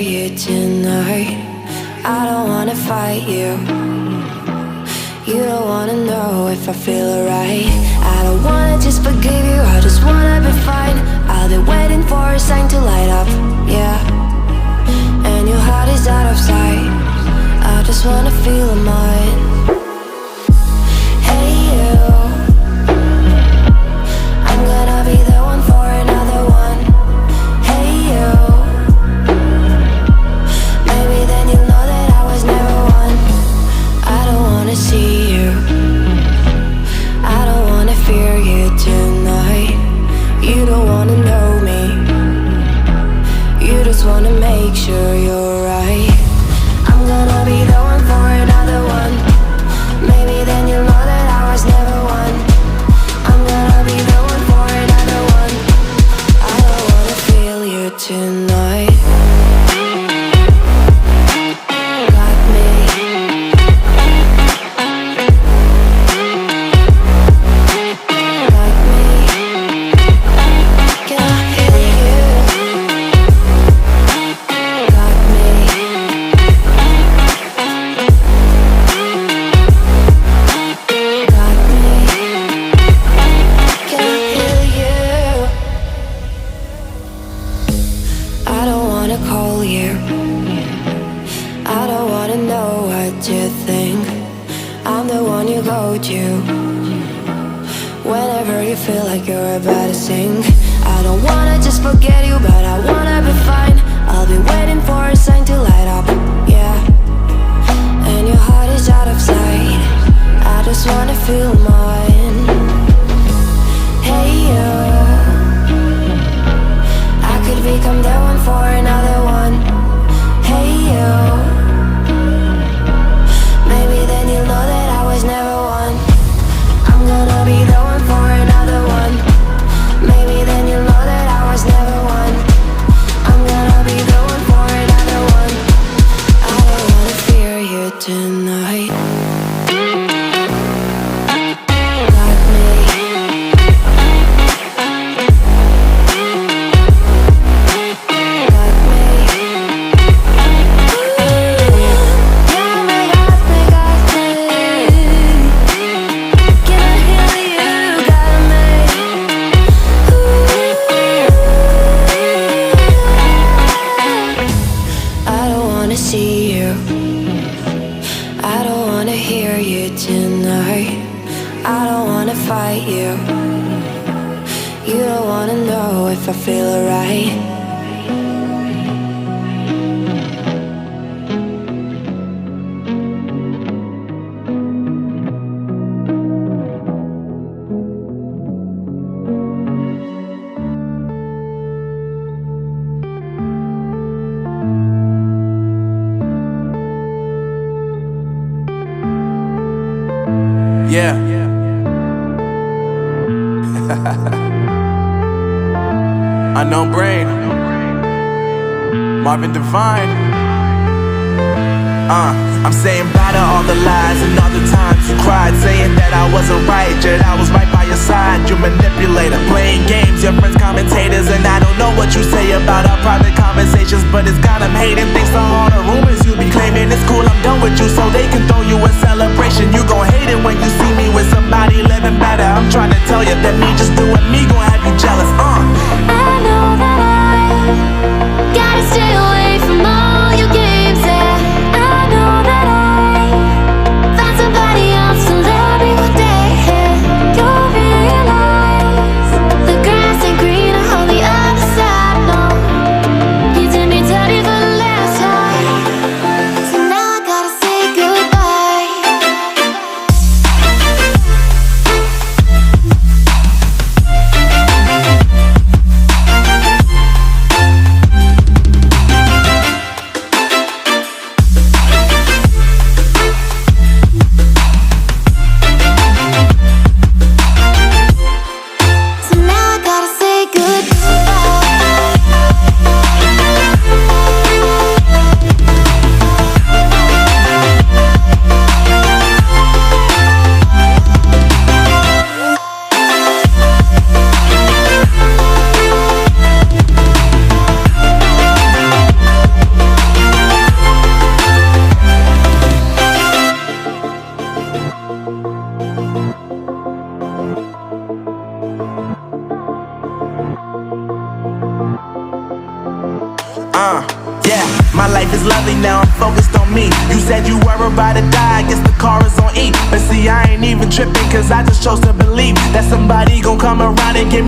you tonight. I don't wanna fight you. You don't wanna know if I feel alright. I don't wanna just forgive you, I just wanna be fine. I'll be waiting for a sign to light up, yeah. And your heart is out of sight. I just wanna feel mine. Hey you, I'm gonna be the one for another one. Hey you, maybe then you'll know that I was never one. I don't wanna see you, I don't wanna fear you tonight. You don't wanna know me, you just wanna make sure you're right. I'm gonna be the one for another one. Maybe then you'll know that I was never one. I'm gonna be the one for another one. I don't wanna feel you tonight. Got me. Got me. Can I feel you? Got me. Got me. Can I feel you? I don't wanna call you. I don't wanna know what you think. I'm the one you go to whenever you feel like you're about to sink. I don't wanna just forget you, but I wanna be fine. I'll be waiting for a sign to light up, yeah. And your heart is out of sight. I just wanna feel mine. Hey you, I could become the one for another one. Hey you, maybe then you'll know that I was never one. I'm gonna be the one for another one. Maybe then you'll know that I was never one. I'm gonna be the one for another one. I don't wanna fear you tonight. Got me. Got me. Got me, got me, got me. Can I hear you? Got me. I don't wanna see you, I don't wanna hear you tonight. I don't wanna fight you. You don't wanna know if I feel alright. Yeah. Unknown Brain, Marvin Divine. I'm saying bye to all the lies and all the times you cried, saying that I wasn't right, yet I was right by your side. You manipulator, playing games, your friends commentators, and I don't know what you say about our private conversations, but it's got them hating. Thanks to all the rumors you be claiming. It's cool, I'm done with you, so they can throw you a celebration. You gon' hate it when you see me with somebody living better. I'm trying to tell you that me just doing me gon' have you jealous. I know that I gotta stay away from all your games, yeah. I know that I found somebody else to love me one day, yeah. You'll realize the grass ain't greener on the other side, no. You did me dirty for the last time, so now I gotta say goodbye. Yeah, my life is lovely now, I'm focused on me. You said you were about to die, I guess the car is on E. But see, I ain't even tripping, cause I just chose to believe that somebody gon' come around and give me